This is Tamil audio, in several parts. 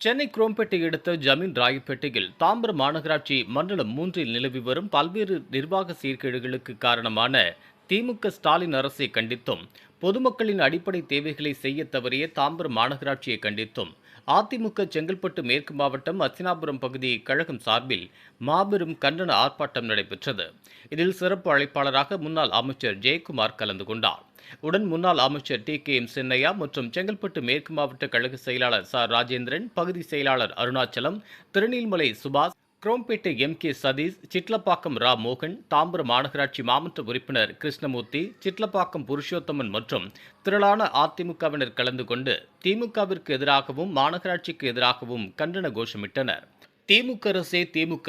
சென்னை குரோம்பேட்டை அடுத்த ஜமீன் ராயப்பேட்டையில் தாம்பரம் மாநகராட்சி மண்டலம் 3 நிலவி வரும் பல்வேறு நிர்வாக சீர்கேடுகளுக்கு காரணமான திமுக ஸ்டாலின் அரசை கண்டித்தும் பொதுமக்களின் அடிப்படை தேவைகளை செய்ய தவறிய தாம்பரம் மாநகராட்சியை கண்டித்தும் அதிமுக செங்கல்பட்டு மேற்கு மாவட்டம் அத்தினாபுரம் பகுதி கழகம் சார்பில் மாபெரும் கண்டன ஆர்ப்பாட்டம் நடைபெற்றது. இதில் சிறப்பு அழைப்பாளராக முன்னாள் அமைச்சர் ஜெயக்குமார் கலந்து கொண்டார். உடன் முன்னாள் அமைச்சர் TKM சின்னையா மற்றும் செங்கல்பட்டு மேற்கு மாவட்ட கழக செயலாளர் ராஜேந்திரன், பகுதி செயலாளர் அருணாச்சலம், திருநீல்மலை சுபாஷ், குரோம்பேட்டை MK சதீஷ், சிட்லப்பாக்கம் மோகன், தாம்பரம் மாநகராட்சி மாமன்ற உறுப்பினர் கிருஷ்ணமூர்த்தி, சிட்லப்பாக்கம் புருஷோத்தமன் மற்றும் திரளான அதிமுகவினர் கலந்து கொண்டு திமுகவிற்கு எதிராகவும் மாநகராட்சிக்கு எதிராகவும் கண்டன கோஷமிட்டனர். திமுக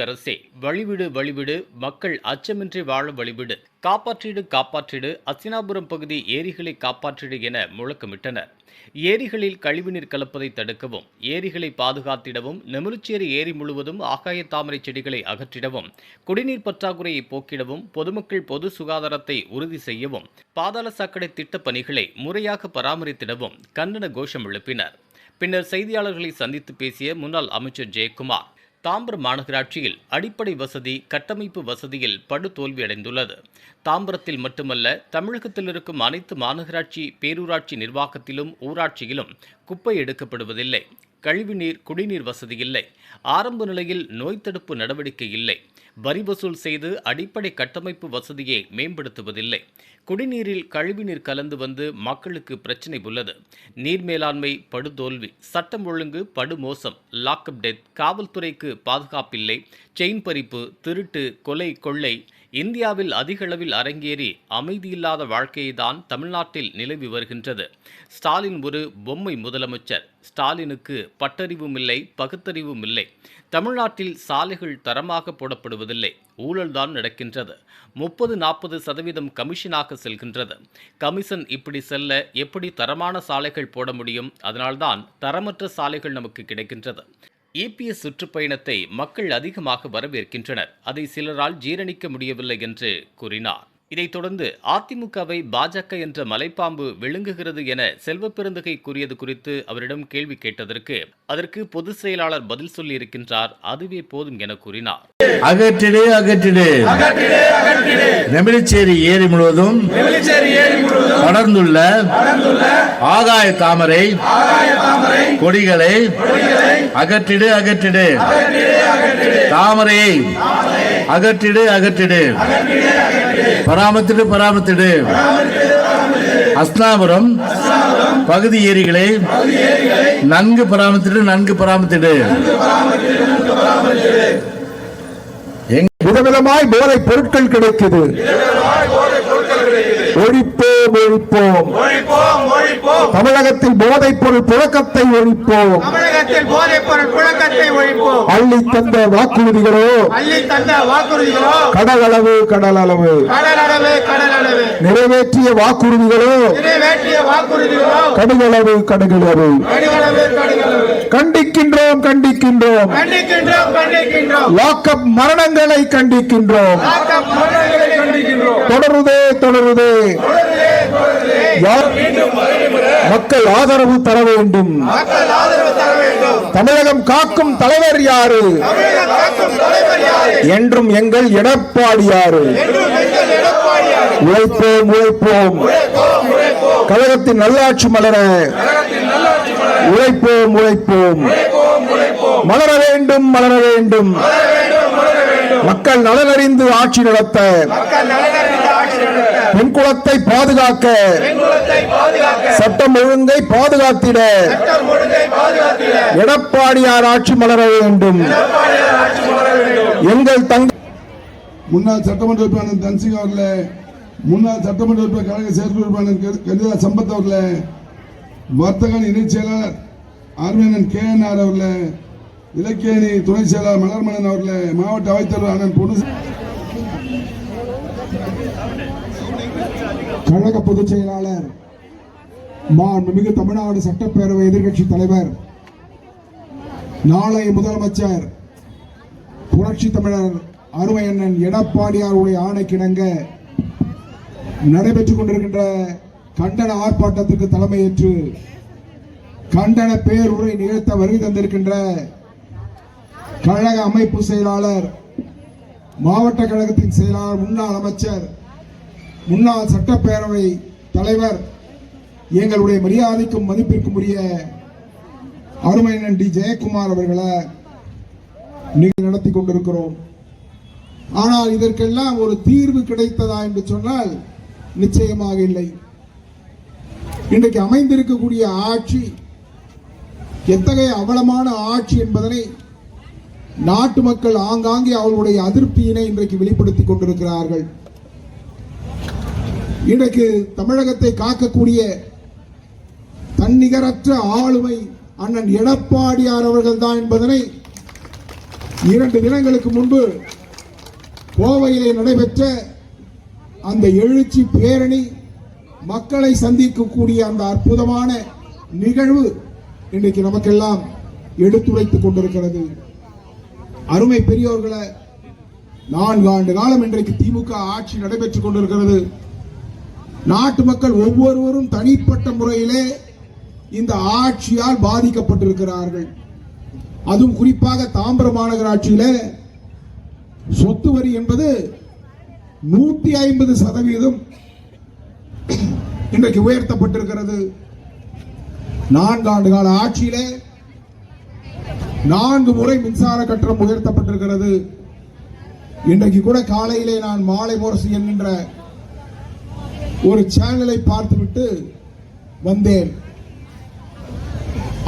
அரசே வழிவிடு வழிவிடு, மக்கள் அச்சமின்றி வாழ வழிவிடு, காப்பாற்றிடு காப்பாற்றிடு, அத்தினாபுரம் பகுதி ஏரிகளை காப்பாற்றிடு என முழக்கமிட்டனர். ஏரிகளில் கழிவுநீர் கலப்பதை தடுக்கவும், ஏரிகளை பாதுகாத்திடவும், நெமிலுச்சேரி ஏரி முழுவதும் ஆகாய தாமரை செடிகளை அகற்றிடவும், குடிநீர் பற்றாக்குறையை போக்கிடவும், பொதுமக்கள் பொது சுகாதாரத்தை உறுதி செய்யவும், பாதாள சாக்கடை திட்ட பணிகளை முறையாக பராமரித்திடவும் கண்டன கோஷம் எழுப்பினர். பின்னர் செய்தியாளர்களை சந்தித்து பேசிய முன்னாள் அமைச்சர் ஜெயக்குமார், தாம்பரம் மாநகராட்சியில் அடிப்படை வசதி, கட்டமைப்பு வசதியில் படுதோல்வியடைந்துள்ளது. தாம்பரத்தில் மட்டுமல்ல, தமிழகத்தில் இருக்கும் அனைத்து மாநகராட்சி, பேரூராட்சி நிர்வாகத்திலும் ஊராட்சியிலும் குப்பை எடுக்கப்படுவதில்லை. கழிவுநீர், குடிநீர் வசதி இல்லை. ஆரம்ப நிலையில் நோய் தடுப்பு நடவடிக்கை இல்லை. வரி வசூல் செய்து அடிப்படை கட்டமைப்பு வசதியை மேம்படுத்துவதில்லை. குடிநீரில் கழிவுநீர் கலந்து வந்து மக்களுக்கு பிரச்சினை உள்ளது. நீர் மேலாண்மை படுதோல்வி, சட்டம் ஒழுங்கு படுமோசம், லாக்அப் டெத், காவல்துறைக்கு பாதுகாப்பில்லை, செயின் பறிப்பு, திருட்டு, கொலை, கொள்ளை இந்தியாவில் அதிக அளவில் அரங்கேறி அமைதியில்லாத வாழ்க்கையை தான் தமிழ்நாட்டில் நிலவி வருகின்றது. ஸ்டாலின் ஒரு பொம்மை முதலமைச்சர். ஸ்டாலினுக்கு பட்டறிவும் இல்லை, பகுத்தறிவும் இல்லை. தமிழ்நாட்டில் சாலைகள் தரமாக போடப்படுவதில்லை. ஊழல்தான் நடக்கின்றது. 30-40% கமிஷனாக செல்கின்றது. கமிஷன் இப்படி செல்ல எப்படி தரமான சாலைகள் போட முடியும்? அதனால்தான் தரமற்ற சாலைகள் நமக்கு கிடைக்கின்றது. EPS சுற்றுப்பயணத்தை மக்கள் அதிகமாக வரவேற்கின்றனர். அதை சிலரால் ஜீரணிக்க முடியவில்லை என்று கூறினார். இதைத் தொடர்ந்து அதிமுகவை பாஜக என்ற மலைப்பாம்பு விழுங்குகிறது என செல்வப்பெருந்தகை கூறியது குறித்து அவரிடம் கேள்வி கேட்டதற்கு அதற்கு பொதுச் செயலாளர் பதில் சொல்லியிருக்கின்றார். அதுவே போதும் என கூறினார். அகற்றிடு அகற்றிடு, நெமிலிச்சேரி ஏரி முழுவதும் படர்ந்துள்ள ஆகாய தாமரை கொடிகளை அகற்றிடு அகற்றிடு, தாமரையை அகற்றிடு அகற்றிடு, பராமரித்திடு பராமரித்திடு, அஸ்னாபுரம் பகுதி ஏரிகளை நன்கு பராமரித்திடு நன்கு பராமரித்திடு. விதவிதமாய் போதை பொருட்கள் கிடைக்குது. ஒழிப்போம் ஒழிப்போம், தமிழகத்தில் போதைப் பொருள் புழக்கத்தை ஒழிப்போம். அள்ளி தந்த வாக்குறுதிகளோ கடலளவு கடலளவு, நிறைவேற்றிய வாக்குறுதிகளோ கடுகளவு கடுகளவு. கண்டிக்கின்றோம் கண்டிக்கின்றோம், லாக்அப் மரணங்களை கண்டிக்கின்றோம். தொடருதே தொடருதே, மக்கள் ஆதரவு தர வேண்டும். தமிழகம் காக்கும் தலைவர் யாரு? என்றும் எங்கள் எடப்பாடியாரு. உழைப்போம் உழைப்போம், கழகத்தின் நல்லாட்சி மலர உழைப்போம் உழைப்போம். மலர வேண்டும் மலர வேண்டும், மக்கள் நலனறிந்து ஆட்சி நடத்த, பெண் குலத்தை பாதுகாக்க, சட்டம் ஒழுங்கை பாதுகாத்திட எடப்பாடியார் ஆட்சி மலர வேண்டும். எங்கள் முன்னாள் சட்டமன்ற உறுப்பினர் தன்சிங் அவர்களே, முன்னாள் சட்டமன்ற உறுப்பினர் கழக செயற்குழு உறுப்பினர் கலிதா சம்பத் அவர்களே, வர்த்தக இணைச் செயலாளர் ஆர்மியன் KNR அவர்களே, இலக்கிய அணி துணை செயலாளர் மலர்மணன் அவர்களே, மாவட்ட அவைத்தலைவர் அண்ணன் பொண்ணு, கழக பொதுச் செயலாளர், மாண்புமிகு தமிழ்நாடு சட்டப்பேரவை எதிர்கட்சி தலைவர், நாளை முதலமைச்சர் புரட்சி தமிழர் அருமையண்ணன் எடப்பாடியாருடைய ஆணைக்கிணங்க நடைபெற்றுக் கொண்டிருக்கின்ற கண்டன ஆர்ப்பாட்டத்திற்கு தலைமையேற்று கண்டன பேருரை நிகழ்த்த வருகை தந்திருக்கின்ற கழக அமைப்பு செயலாளர், மாவட்ட கழகத்தின் செயலாளர், முன்னாள் அமைச்சர், முன்னாள் சட்டப்பேரவை தலைவர், எங்களுடைய மரியாதைக்கும் மதிப்பிற்கும் உரிய அருமையண்ணன் டி ஜெயக்குமார் அவர்களை நீங்கள் நடத்தி கொண்டிருக்கிறோம். ஆனால் இதற்கெல்லாம் ஒரு தீர்வு கிடைத்ததா என்று சொன்னால் நிச்சயமாக இல்லை. இன்றைக்கு அமைந்திருக்கக்கூடிய ஆட்சி எத்தகைய அவலமான ஆட்சி என்பதனை நாட்டு மக்கள் ஆங்காங்கே அவர்களுடைய அதிருப்தியினை இன்றைக்கு வெளிப்படுத்திக் கொண்டிருக்கிறார்கள். இன்றைக்கு தமிழகத்தை காக்கக்கூடிய தன்னிகரற்ற ஆளுமை அண்ணன் எடப்பாடியார் அவர்கள் தான் என்பதனை 2 தினங்களுக்கு முன்பு கோவையிலே நடைபெற்ற அந்த எழுச்சி பேரணி, மக்களை சந்திக்கக்கூடிய அந்த அற்புதமான நிகழ்வு இன்றைக்கு நமக்கெல்லாம் எடுத்துரைத்துக் கொண்டிருக்கிறது. அருமை பெரியோர்களை, 4 ஆண்டு காலம் இன்றைக்கு திமுக ஆட்சி நடைபெற்றுக் கொண்டிருக்கிறது. நாட்டு மக்கள் ஒவ்வொருவரும் தனிப்பட்ட முறையிலே இந்த ஆட்சியால் பாதிக்கப்பட்டிருக்கிறார்கள். அதுவும் குறிப்பாக தாம்பரம் மாநகராட்சியில சொத்து வரி என்பது 150% இன்றைக்கு உயர்த்தப்பட்டிருக்கிறது. 4 ஆண்டு கால ஆட்சியிலே 4 முறை மின்சார கட்டணம் உயர்த்தப்பட்டிருக்கிறது. இன்றைக்கு கூட காலையிலே நான் மாலை முரசு என்கின்ற ஒரு சேனலை பார்த்துவிட்டு வந்தேன்.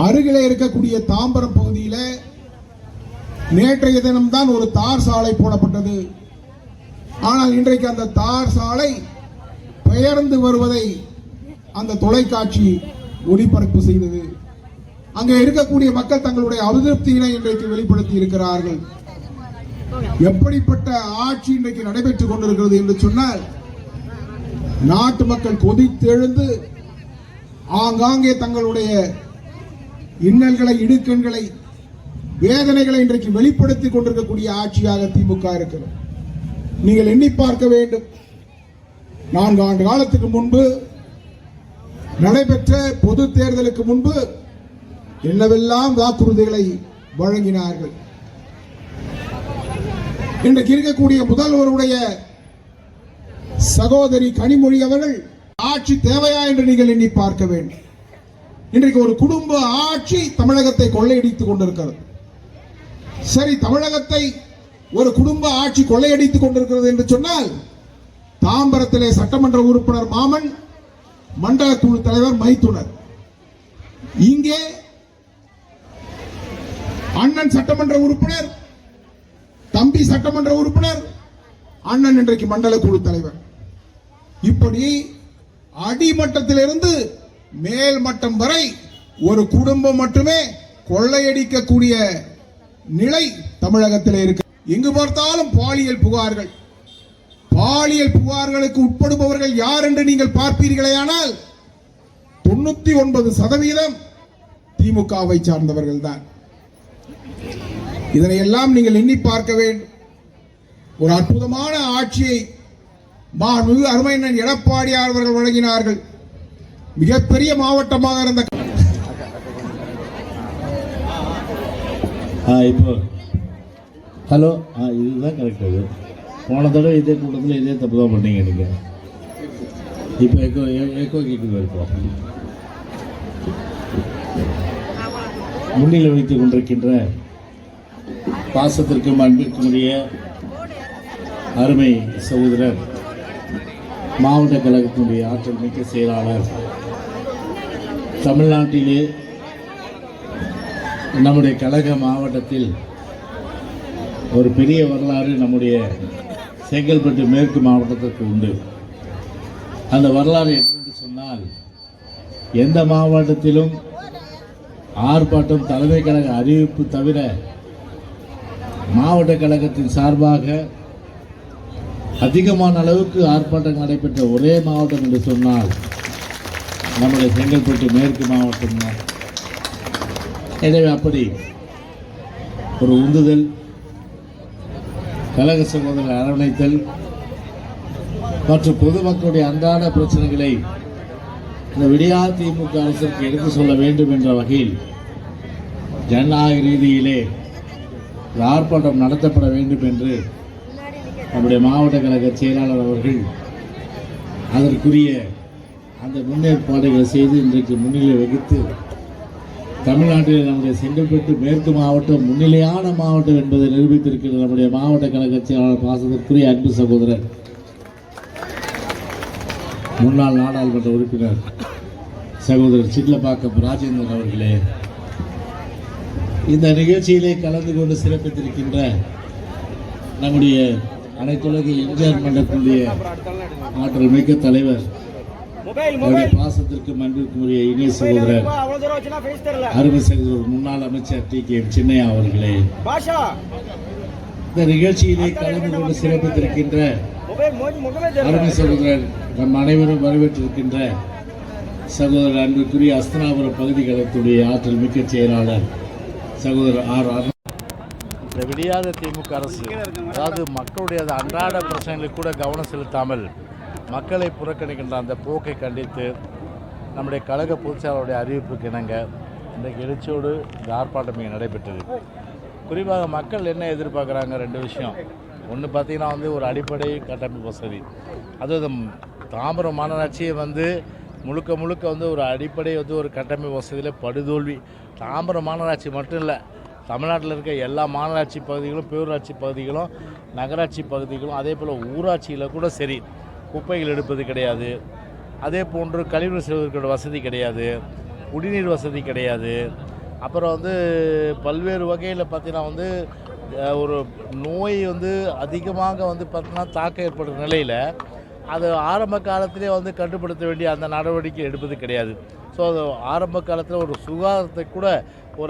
அருகிலே இருக்கக்கூடிய தாம்பரம் பகுதியில நேற்றைய தினம்தான் ஒரு தார் சாலை போடப்பட்டது. ஆனால் இன்றைக்கு அந்த தார் சாலை பெயர்ந்து வருவதை அந்த தொலைக்காட்சி ஒளிபரப்பு செய்தது. அங்கே இருக்கக்கூடிய மக்கள் தங்களுடைய அதிருப்தியினை இன்றைக்கு வெளிப்படுத்தி இருக்கிறார்கள். எப்படிப்பட்ட ஆட்சி இன்றைக்கு நடைபெற்றுக் கொண்டிருக்கிறது என்று சொன்னால், நாட்டு மக்கள் கொதித்தெழுந்து ஆங்காங்கே தங்களுடைய இன்னல்களை, இடுக்கண்களை, வேதனைகளை இன்றைக்கு வெளிப்படுத்திக் கொண்டிருக்கக்கூடிய ஆட்சியாக திமுக இருக்கிறது. நீங்கள் எண்ணி பார்க்க வேண்டும். 4 ஆண்டு காலத்துக்கு முன்பு நடைபெற்ற பொது தேர்தலுக்கு முன்பு என்னவெல்லாம் வாக்குறுதிகளை வழங்கினார்கள். இன்றைக்கு இருக்கக்கூடிய முதல்வருடைய சகோதரி கனிமொழி அவர்கள் ஆட்சி தேவையா என்று நீங்கள் எண்ணி பார்க்க வேண்டும். இன்றைக்கு ஒரு குடும்ப ஆட்சி தமிழகத்தை கொள்ளையடித்துக் கொண்டிருக்கிறது. சரி, தமிழகத்தை ஒரு குடும்ப ஆட்சி கொள்ளையடித்துக் கொண்டிருக்கிறது என்று சொன்னால், தாம்பரத்திலே சட்டமன்ற உறுப்பினர் மாமன், மண்டல குழு தலைவர் மைத்துனர், இங்கே அண்ணன் சட்டமன்ற உறுப்பினர், தம்பி சட்டமன்ற உறுப்பினர், அண்ணன் இன்றைக்கு மண்டல குழு தலைவர். இப்படி அடிமட்டத்திலிருந்து மேல் மட்டம் வரை ஒரு குடும்பம் மட்டுமே கொள்ளையடிக்கக்கூடிய நிலை தமிழகத்தில் இருக்கு. எங்கு பார்த்தாலும் பாலியல் புகார்கள். பாலியல் புகார்களுக்கு உட்படுபவர்கள் யார் என்று நீங்கள் பார்ப்பீர்களேயானால் 99% திமுகவை சார்ந்தவர்கள் தான். இதனையெல்லாம் நீங்கள் எண்ணி பார்க்க வேண்டும். ஒரு அற்புதமான ஆட்சியை மாண்புமிகு அருமையண்ணன் எடப்பாடியார் அவர்கள் வழங்கினார்கள். மிகப்பெரிய மாவட்டமாக இருந்த இப்போ ஹலோ இதுதான் கரெக்ட். அது போன தடவை இதே கூட்டத்தில் இதே தப்பு தான் பண்ணீங்க நீங்கள். இப்போ எக்கோ கேட்குது. இப்போ முன்னிலை வைத்துக் கொண்டிருக்கின்ற பாசத்திற்கும் அன்பிற்குரிய அருமை சகோதரர், மாவட்ட கழகத்தினுடைய ஆற்றல் மிக்க செயலாளர், தமிழ்நாட்டிலே நம்முடைய கழக மாவட்டத்தில் ஒரு பெரிய வரலாறு நம்முடைய செங்கல்பட்டு மேற்கு மாவட்டத்திற்கு உண்டு. அந்த வரலாறு என்னவென்று சொன்னால், எந்த மாவட்டத்திலும் ஆர்ப்பாட்டம், தலைமை கழக அறிவிப்பு தவிர மாவட்ட கழகத்தின் சார்பாக அதிகமான அளவுக்கு ஆர்ப்பாட்டம் நடைபெற்ற ஒரே மாவட்டம் என்று சொன்னால் நம்முடைய செங்கல்பட்டு மேற்கு மாவட்டம் தான். எனவே அப்படி ஒரு உந்துதல், கழக சகோதரர் அரவணைத்தல் மற்றும் பொதுமக்களுடைய அன்றாட பிரச்சனைகளை இந்த விடியா திமுக அரசுக்கு எடுத்து சொல்ல வேண்டும் என்ற வகையில் ஜனநாயக ரீதியிலே இந்த ஆர்ப்பாட்டம் நடத்தப்பட வேண்டும் என்று நம்முடைய மாவட்ட கழக செயலாளர் அவர்கள் அதற்குரிய அந்த முன்னேற்பாடுகளை செய்து இன்றைக்கு முன்னிலை வகித்து தமிழ்நாட்டில் நம்முடைய செங்கல்பட்டு மேற்கு மாவட்டம் முன்னிலையான மாவட்டம் என்பதை நிரூபித்திருக்கிறது நம்முடைய மாவட்ட கழக செயலாளர் பாசத்திற்குரிய அன்பு சகோதரர் முன்னாள் நாடாளுமன்ற உறுப்பினர் சகோதரர் சிட்லப்பாக்கம் ராஜேந்திரன் அவர்களே, இந்த நிகழ்ச்சியிலே கலந்து கொண்டு சிறப்பித்திருக்கின்ற நம்முடைய அனைத்துலக எம்ஜிஆர் மன்றத்தினுடைய ஆற்றல் மிக்க தலைவர் பாசத்திற்கு அன்பிற்கும் உரிய இணைய சகோதரர் அருமை சகோதரர் முன்னாள் அமைச்சர் TKM சின்னையா அவர்களே, இந்த நிகழ்ச்சியிலே கலந்து கொண்டு சிறப்பித்திருக்கின்ற அருமை சகோதரர் நம் அனைவரும் வரவேற்றிருக்கின்ற சகோதரர் அன்புக்குரிய அஸ்தனாபுரம் பகுதி கழகத்துடைய ஆற்றல் மிக்க செயலாளர் சகோதரர் இந்த விடியாத திமுக அரசு, அதாவது மக்களுடைய அன்றாட பிரச்சனைகளுக்கு கூட கவனம் செலுத்தாமல் மக்களை புறக்கணிக்கின்ற அந்த போக்கை கண்டித்து நம்முடைய கழக பொதுச்செயலாளருடைய அறிவிப்புக்கு இணங்க இன்றைக்கு எழுச்சியோடு இந்த ஆர்ப்பாட்டம் இங்கே நடைபெற்றது. குறிப்பாக மக்கள் என்ன எதிர்பார்க்குறாங்க, ரெண்டு விஷயம். ஒன்று பார்த்திங்கன்னா ஒரு அடிப்படை கட்டமைப்பு வசதி. அதுவும் தாம்பரம் மாநகராட்சியை முழுக்க முழுக்க ஒரு அடிப்படை ஒரு கட்டமைப்பு வசதியில் படுதோல்வி. தாம்பரம் மாநகராட்சி மட்டும் இல்லை, தமிழ்நாட்டில் இருக்க எல்லா மாநகராட்சி பகுதிகளும், பேரூராட்சி பகுதிகளும், நகராட்சி பகுதிகளும், அதே போல் ஊராட்சியில் கூட சரி, குப்பைகள் எடுப்பது கிடையாது. அதே போன்று கழிவுநீர் செல்வதற்கான வசதி கிடையாது, குடிநீர் வசதி கிடையாது. அப்புறம் பல்வேறு வகையில் பார்த்திங்கன்னா ஒரு நோய் அதிகமாக பார்த்திங்கன்னா தாக்கம் ஏற்படுற நிலையில் அது ஆரம்ப காலத்திலே கட்டுப்படுத்த வேண்டிய அந்த நடவடிக்கை எடுப்பது கிடையாது. ஸோ அது ஆரம்ப காலத்தில் ஒரு சுகாதாரத்தை கூட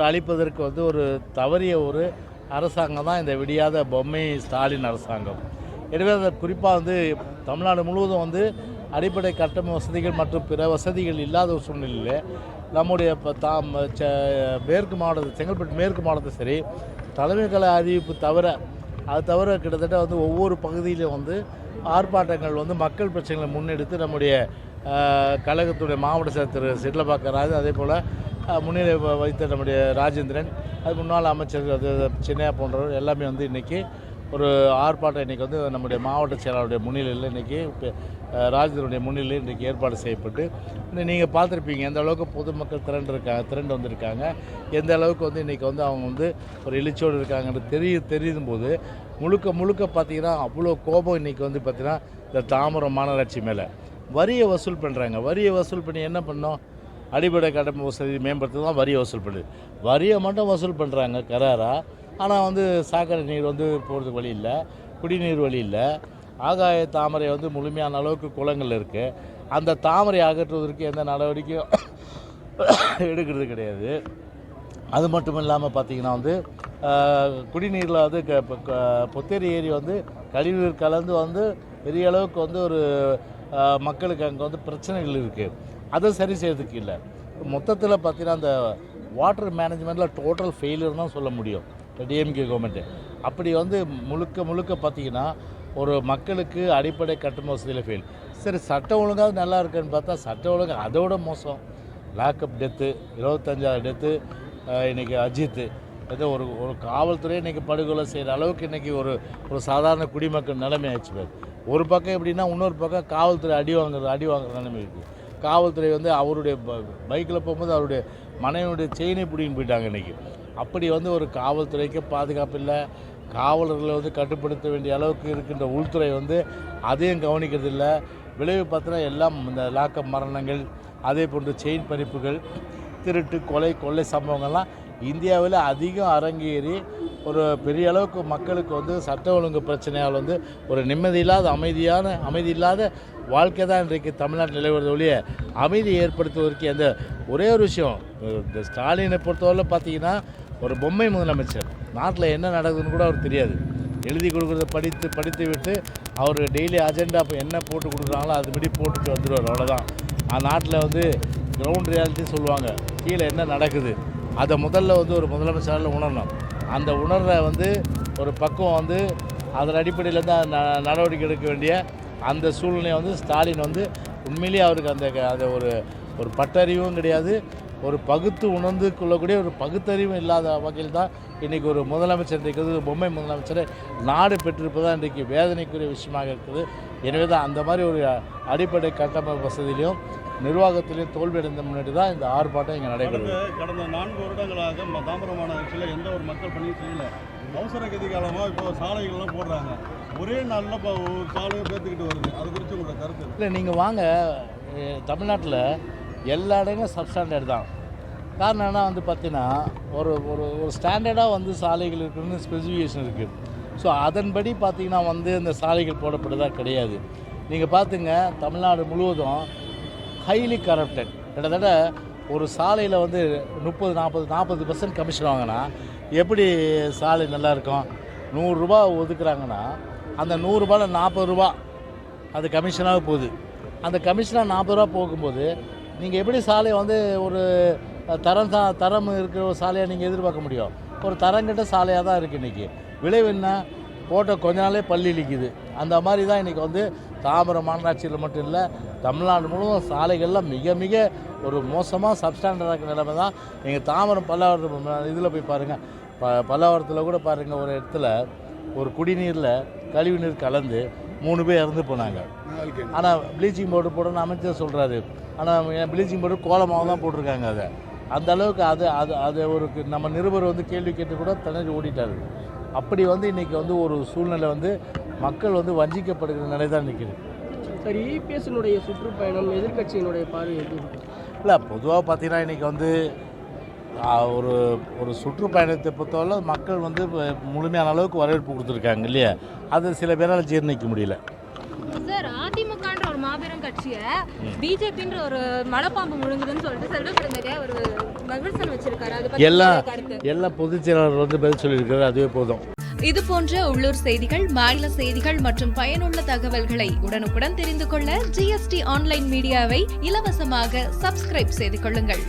அளிப்பதற்கு ஒரு தவறிய ஒரு அரசாங்கம் தான் இந்த விடியாத பொம்மை ஸ்டாலின் அரசாங்கம். எனவே அதை குறிப்பாக தமிழ்நாடு முழுவதும் அடிப்படை கட்டமைப்பு வசதிகள் மற்றும் பிற வசதிகள் இல்லாத ஒரு சூழ்நிலையில் நம்முடைய மேற்கு மாவட்டத்தில், செங்கல்பட்டு மேற்கு மாவட்டத்தை சரி, தலைமை கழக அறிவிப்பு தவிர அது தவிர கிட்டத்தட்ட ஒவ்வொரு பகுதியிலும் ஆர்ப்பாட்டங்கள் மக்கள் பிரச்சனைகளை முன்னெடுத்து நம்முடைய கழகத்துடைய மாவட்ட செயலர் திரு சிட்லப்பாக்கம் ராஜ், அதே போல் முன்னிலை வைத்த நம்முடைய ராஜேந்திரன், அது முன்னாள் அமைச்சர் சின்னையா போன்றவர் எல்லாமே இன்றைக்கி ஒரு ஆர்ப்பாட்டம் இன்றைக்கி நம்முடைய மாவட்ட செயலாளருடைய முன்னிலையில் இன்றைக்கி ராஜேந்திரனுடைய முன்னிலையில் இன்றைக்கி ஏற்பாடு செய்யப்பட்டு நீங்கள் பார்த்துருப்பீங்க எந்த அளவுக்கு பொதுமக்கள் திரண்டு வந்திருக்காங்க, எந்த அளவுக்கு இன்றைக்கி அவங்க ஒரு எழுச்சியோடு இருக்காங்கன்றது தெரியும் போது முழுக்க பார்த்திங்கன்னா அவ்வளோ கோபம் இன்றைக்கி பார்த்திங்கன்னா இந்த தாம்பரம் மாநகராட்சி மேலே வரியை வசூல் பண்ணுறாங்க. வரியை வசூல் பண்ணி என்ன பண்ணோம், அடிப்படை கட்டமைப்பு வசதி மேம்படுத்த தான் வரியை வசூல் பண்ணுது. வரியை மட்டும் வசூல் பண்ணுறாங்க கராராக. ஆனால் சாக்கடை நீர் போகிறதுக்கு வழி இல்லை, குடிநீர் வழி இல்லை. ஆகாய தாமரை முழுமையான அளவுக்கு குளங்கள் இருக்குது. அந்த தாமரை அகற்றுவதற்கு எந்த நடவடிக்கையும் எடுக்கிறது கிடையாது. அது மட்டும் இல்லாமல் பார்த்திங்கன்னா குடிநீரில் பொத்தேரி ஏரி கழிவுநீர் கலந்து பெரிய அளவுக்கு ஒரு மக்களுக்கு அங்கே பிரச்சனைகள் இருக்குது. அதை சரி செய்யறதுக்கு இல்லை. மொத்தத்தில் பார்த்திங்கன்னா அந்த வாட்டர் மேனேஜ்மெண்ட்டில் டோட்டல் ஃபெயிலியர் தான் சொல்ல முடியும் டிஎம்கே கவர்மெண்ட்டு. அப்படி முழுக்க பார்த்திங்கன்னா ஒரு மக்களுக்கு அடிப்படை கட்டமைப்பு வசதியில் ஃபெயில். சரி, சட்ட ஒழுங்காக நல்லா இருக்குன்னு பார்த்தா சட்ட ஒழுங்கு அதோட மோசம். Lockup death, 25 death. இன்றைக்கி அஜித்து ஒரு காவல்துறை இன்றைக்கி படுகொலை செய்கிற அளவுக்கு இன்றைக்கி ஒரு சாதாரண குடிமக்கள் நிலைமை ஆயிடுச்சு. ஒரு பக்கம் எப்படின்னா, இன்னொரு பக்கம் காவல்துறை அடி வாங்குற நிலைமை இருக்குது. காவல்துறை அவருடைய பைக்கில் போகும்போது அவருடைய மனைவியுடைய செயினை பிடிங்கின்னு போயிட்டாங்க இன்றைக்கி. அப்படி ஒரு காவல்துறைக்கு பாதுகாப்பு இல்லை. காவலர்களை கட்டுப்படுத்த வேண்டிய அளவுக்கு இருக்கின்ற உள்துறை அதையும் கவனிக்கிறது இல்லை. விளைவு பார்த்தீங்கன்னா எல்லாம் இந்த லாக்அப் மரணங்கள், அதே போன்று செயின் பறிப்புகள், திருட்டு, கொள்ளை சம்பவங்கள்லாம் இந்தியாவில் அதிகம் அரங்கேறி ஒரு பெரிய அளவுக்கு மக்களுக்கு சட்ட ஒழுங்கு பிரச்சனையால் ஒரு நிம்மதி இல்லாத வாழ்க்கை தான் இன்றைக்கு தமிழ்நாட்டில் நிலவுறது ஒழிய அமைதி ஏற்படுத்துவதற்கு எந்த ஒரே ஒரு விஷயம். இந்த ஸ்டாலினை பொறுத்தவரையில் பார்த்திங்கன்னா ஒரு பொம்மை முதலமைச்சர். நாட்டில் என்ன நடக்குதுன்னு கூட அவருக்கு தெரியாது. எழுதி கொடுக்குறத படித்து விட்டு அவர் டெய்லி அஜெண்டா என்ன போட்டு கொடுக்குறாங்களோ அதுபடி போட்டுட்டு வந்துடுவார், அவ்வளோதான். நாட்டில் கிரவுண்ட் ரியாலிட்டி சொல்லுவாங்க, கீழே என்ன நடக்குது அதை முதல்ல ஒரு முதலமைச்சரால் உணரணும். அந்த உணர்வை ஒரு பக்கம் அதன் அடிப்படையில் தான் நடவடிக்கை எடுக்க வேண்டிய அந்த சூழ்நிலையை ஸ்டாலின் உண்மையிலேயே அவருக்கு அந்த ஒரு ஒரு பட்டறிவும் கிடையாது, ஒரு பகுத்து உணர்ந்து கொள்ளக்கூடிய ஒரு பகுத்தறிவும் இல்லாத வகையில் தான் இன்றைக்கி ஒரு முதலமைச்சர் இன்றைக்கு பொம்மை முதலமைச்சரை நாடு பெற்றிருப்பதாக இன்றைக்கு வேதனைக்குரிய விஷயமாக இருக்குது. எனவே தான் அந்த மாதிரி ஒரு அடிப்படை கட்டமைப்பு வசதியிலையும் நிர்வாகத்திலையும் தோல்வியடைந்த முன்னாடி தான் இந்த ஆர்ப்பாட்டம் இங்கே நடைபெறுது. கடந்த 4 வருடங்களாக தாம்பரம் மாநகராட்சியில் எந்த ஒரு மக்கள் பணியும் செய்யல. அவசர கதி காலமாக இப்போ சாலைகள்லாம் போடுறாங்க. ஒரே நாளில் இப்போ ஒரு சாலையை பேர்த்துக்கிட்டு வருது. அது குறித்து உங்களோட கருத்து? இல்லை, நீங்கள் வாங்க, தமிழ்நாட்டில் எல்லா இடங்களும் சப்ஸ்டாண்டர்ட் தான். காரணம் என்ன வந்து பார்த்தீங்கன்னா ஒரு ஒரு ஒரு ஸ்டாண்டர்டாக வந்து சாலைகள் இருக்குன்னு ஸ்பெசிஃபிகேஷன் இருக்குது. ஸோ அதன்படி பார்த்தீங்கன்னா வந்து இந்த சாலைகள் போடப்படுறதா கிடையாது. நீங்கள் பார்த்துங்க, தமிழ்நாடு முழுவதும் ஹைலி கரப்டட். கிட்டத்தட்ட ஒரு சாலையில் வந்து 40% கமிஷன் வாங்கினா எப்படி சாலை நல்லா இருக்கும்? 100 ரூபா ஒதுக்குறாங்கன்னா அந்த 100 ரூபாயில் 40 ரூபா அது கமிஷனாக போகுது. அந்த கமிஷனாக 40 ரூபா போகும்போது நீங்கள் எப்படி சாலையை வந்து ஒரு தரம் இருக்கிற ஒரு சாலையாக நீங்கள் எதிர்பார்க்க முடியும்? ஒரு தரங்கிட்ட சாலையாக தான் இருக்குது. இன்றைக்கி விளைவு என்ன? போட்ட கொஞ்ச நாளே பள்ளி இழிக்குது. அந்த மாதிரி தான் இன்றைக்கி வந்து தாம்பரம் மாநகராட்சியில் மட்டும் இல்லை, தமிழ்நாடு முழுவதும் சாலைகள்லாம் மிக மிக ஒரு மோசமாக சப்ஸ்டாண்டர்டாக இருக்கிற நிலைமை தான். நீங்கள் தாம்பரம் பல்லாவரம் இதில் போய் பாருங்கள், பல்லாவரத்தில் கூட பாருங்கள், ஒரு இடத்துல ஒரு குடிநீரில் கழிவுநீர் கலந்து 3 பேர் இறந்து போனாங்க. ஆனால் ப்ளீச்சிங் பவுடர் போடணும்னு அமைச்சர் சொல்கிறாரு. ஆனால் ப்ளீச்சிங் பவுடர் கோலமாக தான் போட்டிருக்காங்க. அதை அந்த அளவுக்கு அது ஒரு நம்ம நிருபர் வந்து கேள்வி கேட்டு கூட திணறி ஓடிட்டார். அப்படி வந்து இன்றைக்கி வந்து ஒரு சூழ்நிலை வந்து மக்கள் வந்து வஞ்சிக்கப்படுகிற நிலை தான் நிற்கிது. சரி, இபிஎஸ்னுடைய சுற்றுப்பயணம் எதிர்க்கட்சியினுடைய பார்வை எப்படி? இல்லை, பொதுவாக பார்த்தீங்கன்னா இன்றைக்கி வந்து ஒரு ஒரு சுற்றுப்பயணத்தை பொறுத்தவரை மக்கள் வந்து முழுமையான அளவுக்கு வரவேற்பு கொடுத்துருக்காங்க இல்லையா? அது சில பேரால் ஜீர்ணிக்க முடியல. சார், அதிமுகன்ற ஒரு மாபெரும் கட்சியை பிஜேபின்ற ஒரு மலைப்பாம்பு முழுங்குதுன்னு சொல்லிட்டு செல்வப்பிரந்தகை ஒரு விமர்சனம் வச்சிருக்காரு. அது பத்தி எல்லாம் பொதுச் செயலாளர் வந்து பதில் சொல்லியிருக்காரு, அதுவே போதும். இது போன்ற உள்ளூர் செய்திகள், மாநில செய்திகள் மற்றும் பயனுள்ள தகவல்களை உடனுக்குடன் தெரிந்து கொள்ள GST ஆன்லைன் மீடியாவை இலவசமாக சப்ஸ்கிரைப் செய்து கொள்ளுங்கள்.